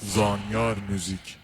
زانیار موزیک.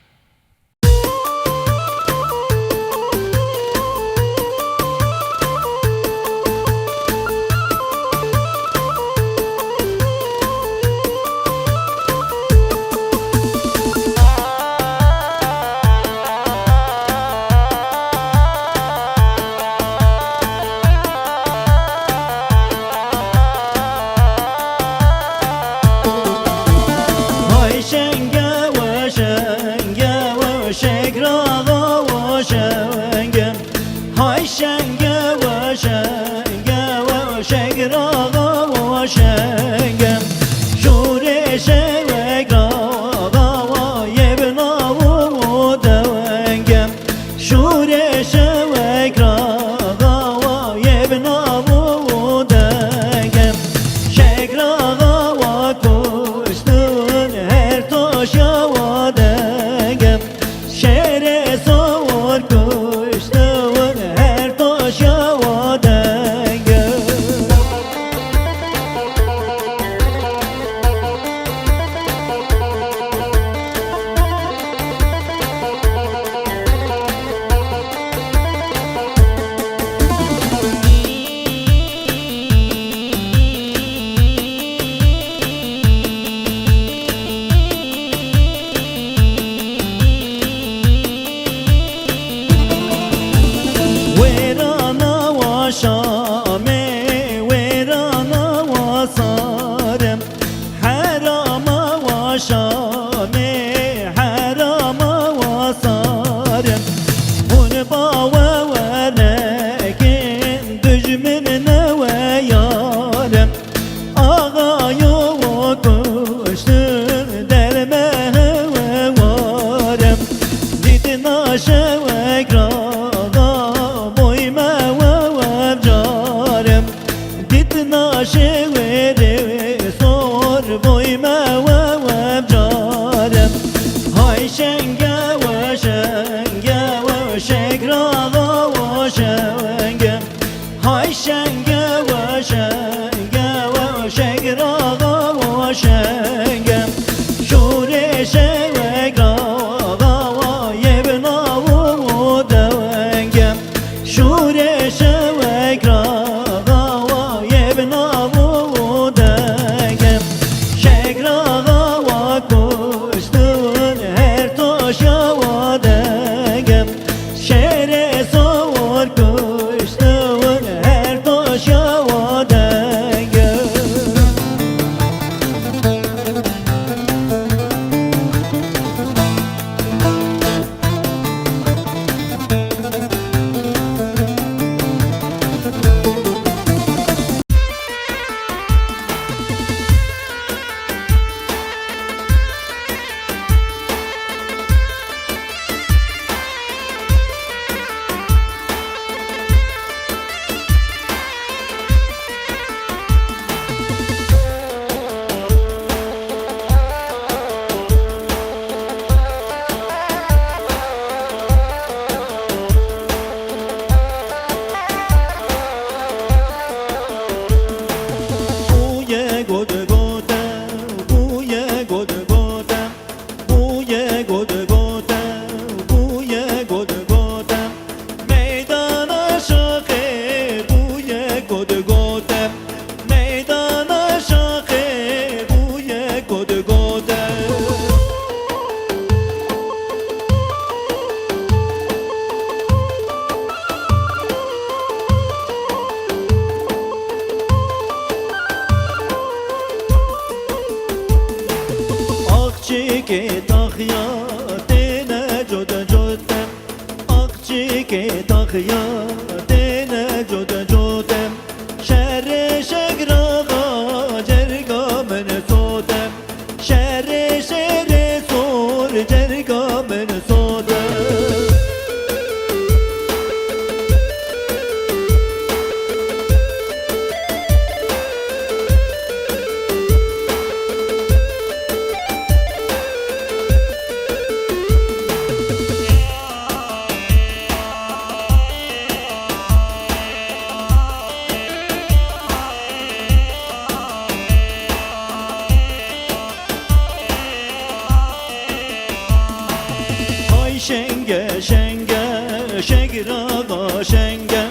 شنگه شنگه شگر آقا شنگه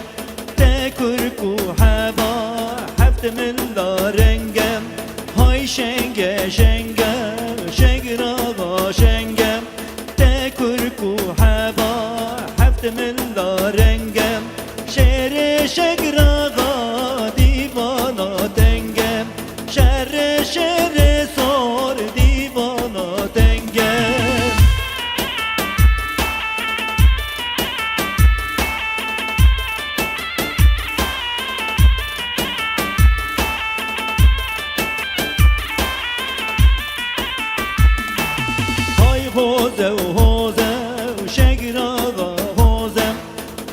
تکرک و هوا هفت ملا رنگه های شنگه شنگه شگر آقا شنگه تکرک و هوا هفت ملا رنگه شعر شگر آقا دیوانا تنگه شر شر سور دیوانا تنگه حوزه و حوزه و شگر آقا حوزه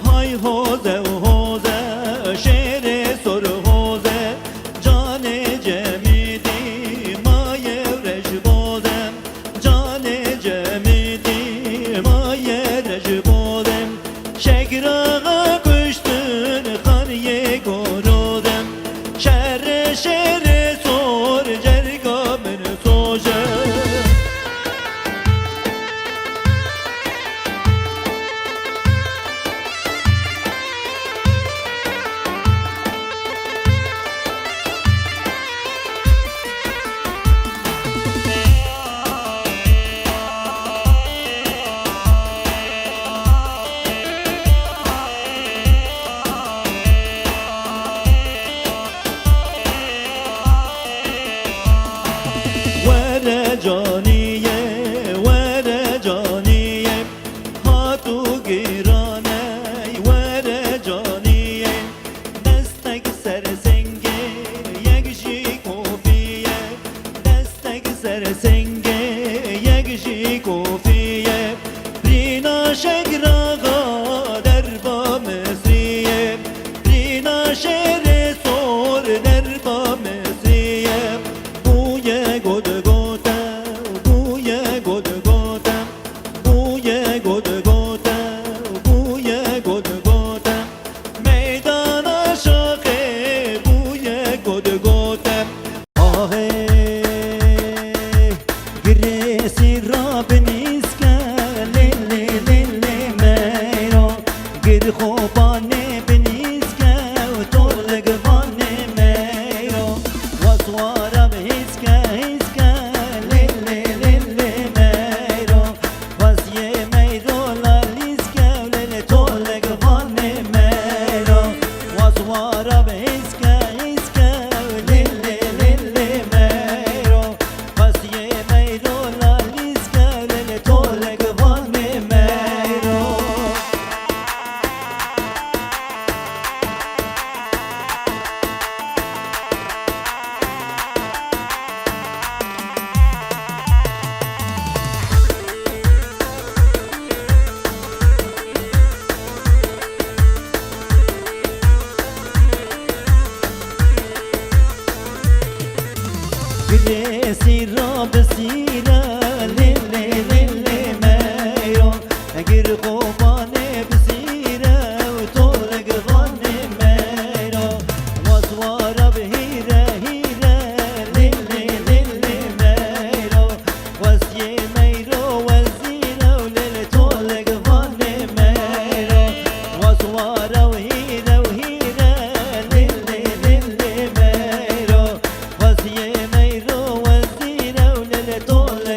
های حوزه و حوزه شعر سر حوزه جان جمیدی مایه رش بوزه جان جمیدی مایه رش بوزه شگر آقا کشتن خانیه گروزه شر شر سر جرگا من سوژه جانیه وره جانیه هاتو گیرانه وره جانیه دستک سر سنگه یک جی کوفیه دستک سر سنگه یک جی کوفیه رینا شگر آقا در با مصریه رینا شعر سور در با مصریه بوی گد سیرا بسیرا لیلی لیلی میرو اگر خوبانه بسیرا و طول گرغانه میرو واسوارا بهیره هیره لیلی لیلی میرو واسی میرو وزیرا و لیلی طول گرغانه میرو واسوارا وهیره وهیره لیلی لیلی میرو واسی طول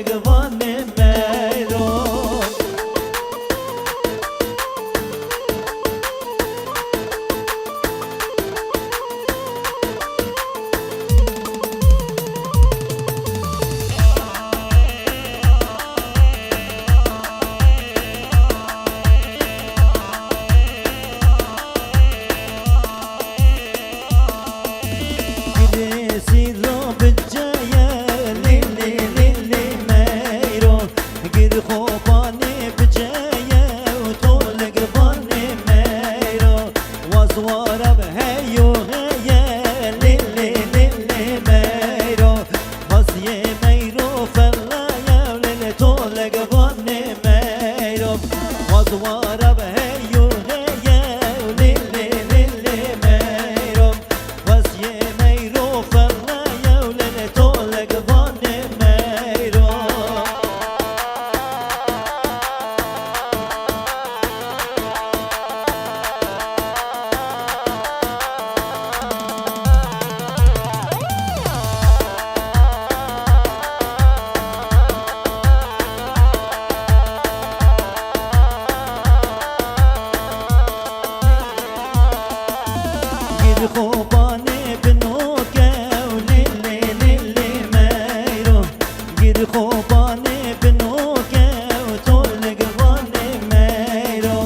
خوبانه بنوکه و تو لگوانه میرو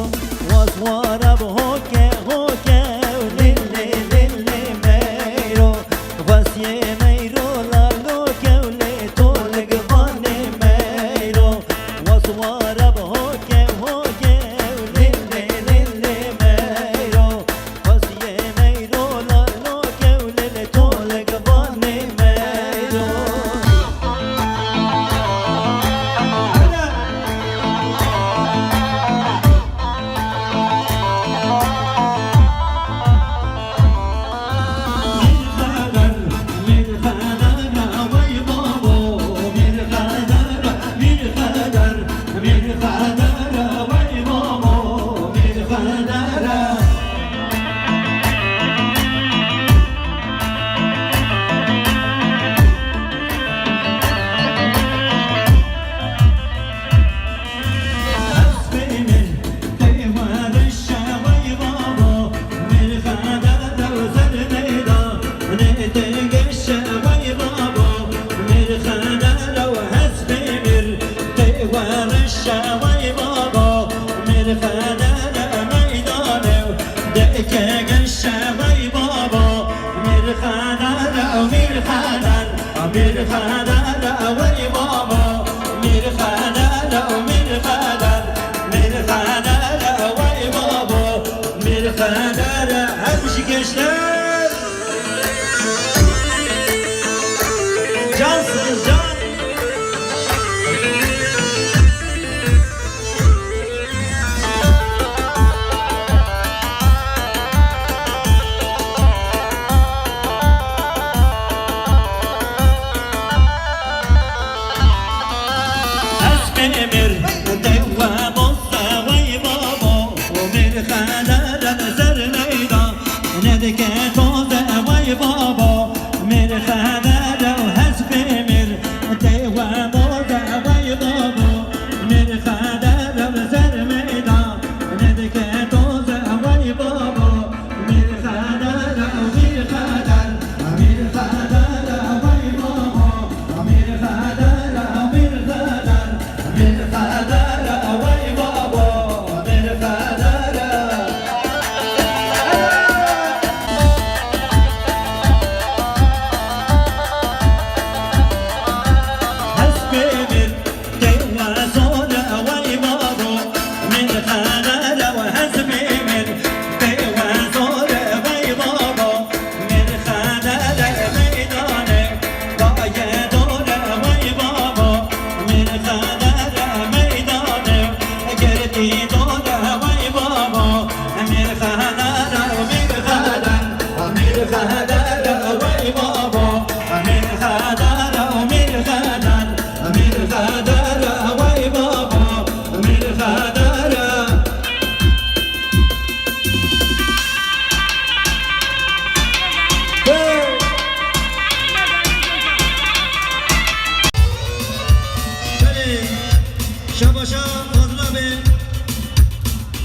واسواره به هوکه هوکه و لیلی لیلی میرو واسیه میرو لالوکه و لی تو لگوانه میرو واسواره به هوکه هوکه و لیلی لیلی میرو واسیه میرو لالوکه و لی تو لگوانه میرو Cansız can. Esmemir devam olsa vay baba Umir khalara zar neyda Nedike toze vay baba Mir khalara esmemir devam olsa vay baba Mir khalara zar neyda Nedike toze vay baba Mir khalara mir khadar Mir khadara vay baba Mir khadara mir khadar Mir khadara vay baba Mir khadara Hasbimir dewa zora vay baba Mir khadara ve hasbimir dewa zora vay baba Mir khadara meydane Gaye dora vay baba Mir khadara meydane Gerdi dora vay baba Mir khadara mir khadara Mir khadara vay baba Mir khadara mir khadara Mir khadara vay baba Mir khadara شباشا فاضل به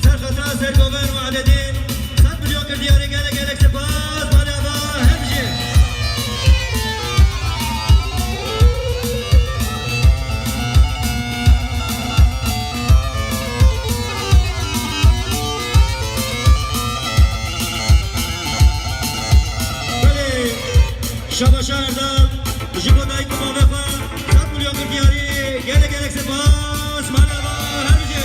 سرخطا سرگوبر و عددین 100 میلیون کردیاری گله گلک سپاس بالا با همجی بله شباشا اردم جیبو دایک موافقه 100 میلیون کردیاری گله گلک سپاس بالا با همجی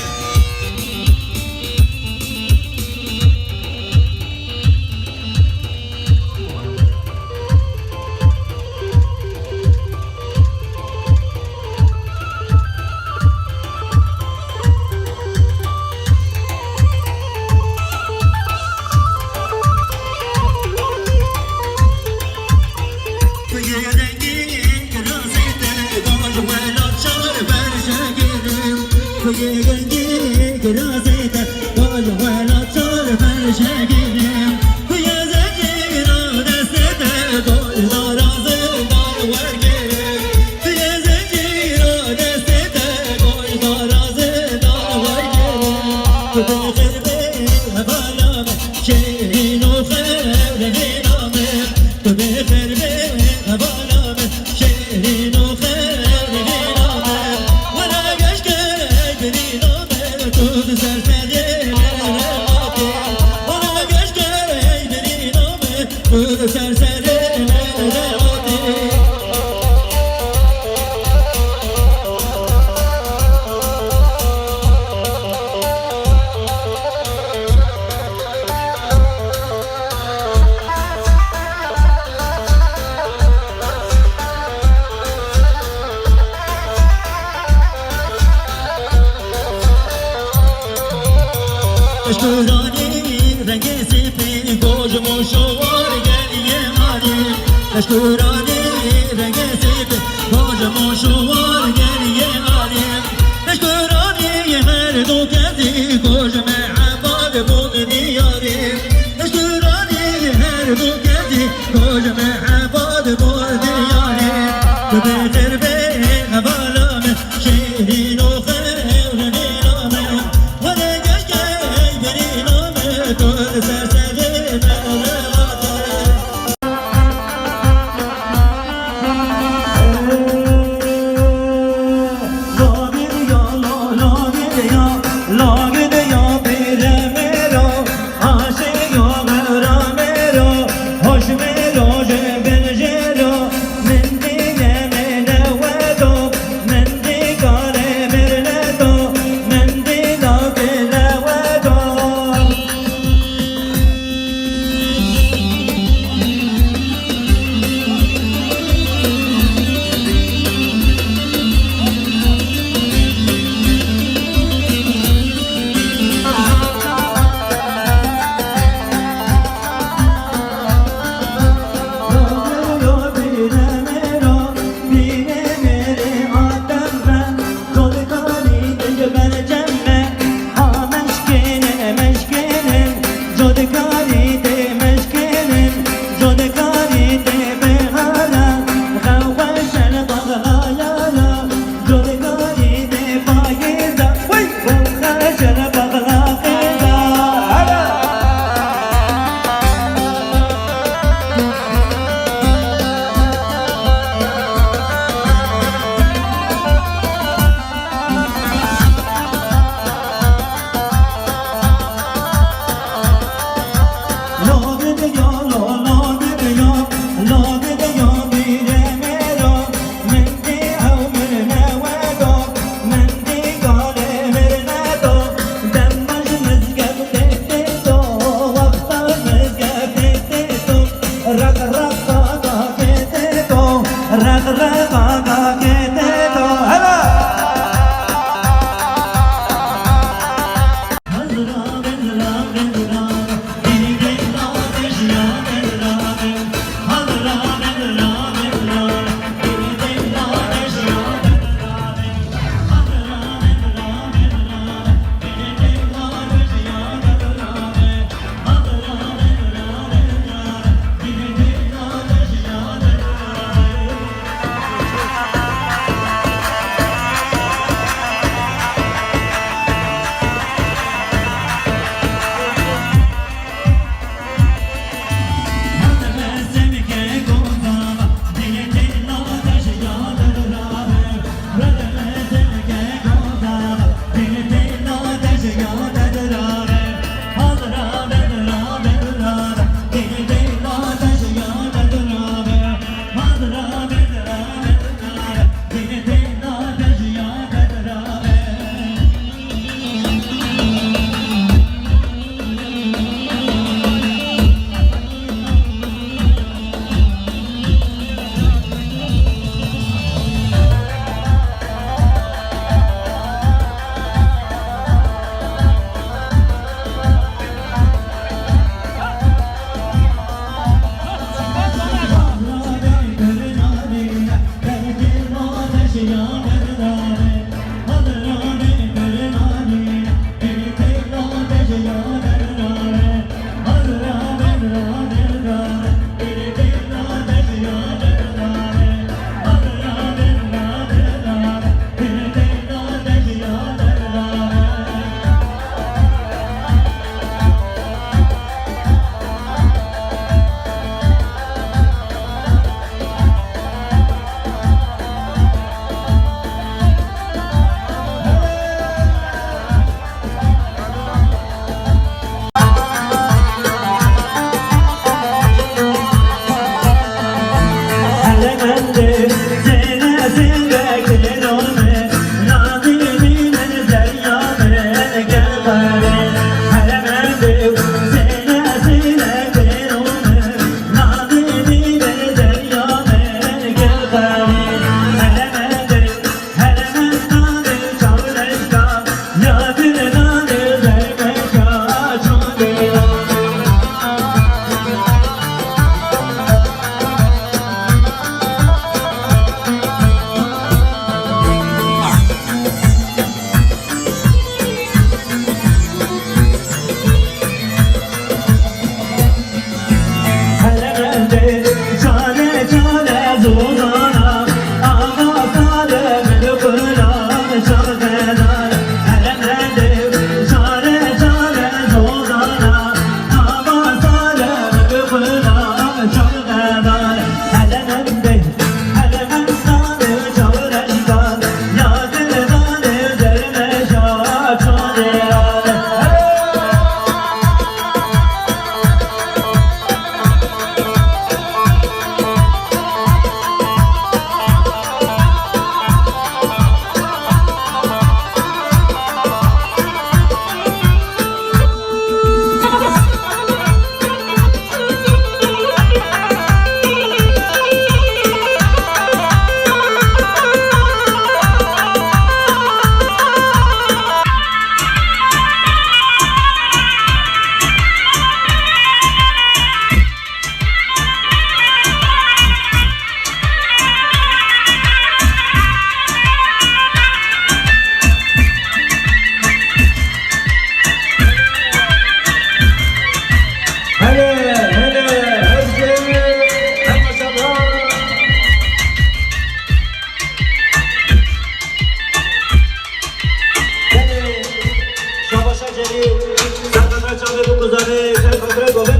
شيرين وخير بنامه بخير بيه بالامه شيرين وخير بنامه Eşkurani rengi sipi kocaman şovar geliye alim. Eşkurani rengi sipi kocaman şovar geliye alim. Eşkurani her dokezi kocaman abad bul diyarim. Eşkurani her dokezi kocaman abad bul diyarim. Beter be havalam şehrin o khevrin ilamem. Vale gel bir ilame kol serseri mevlevate.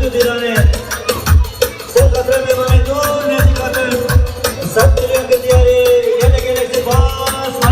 دیرانه سر خطر میمانه دور نزدیکاتر 100 میلیون که دیاری گله گله سپاس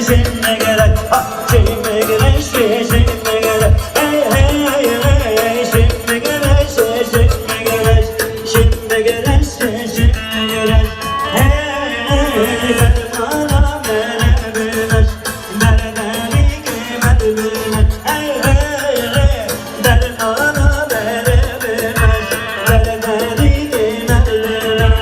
şimdi güneş, şimdi güneş, şimdi güneş, hey hey hey hey, şimdi güneş, şimdi güneş, şimdi güneş, şimdi güneş, hey bana bana güneş, beni kimel güneş, hey hey bana bana güneş, beni kimel güneş.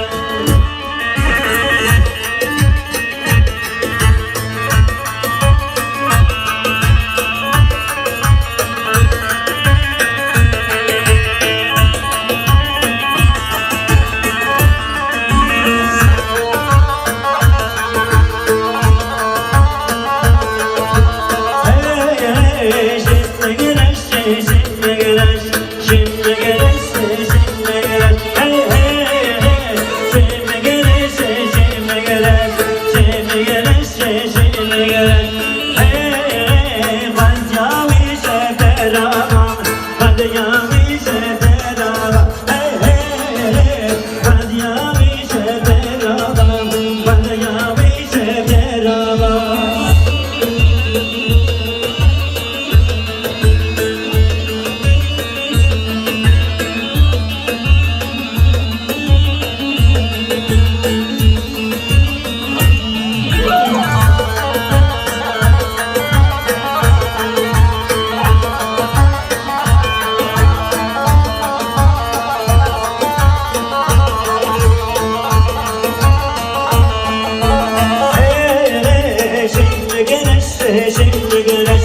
Şimdi güneş, şimdi güneş, şimdi güneş, şimdi güneş, hey hey hey, şimdi güneş, şimdi güneş, şimdi güneş, şimdi güneş, hey, Panjabi beraber, Panjabi beraber, hey hey, Panjabi beraber, Panjabi beraber. Şimdi güneş, şimdi güneş,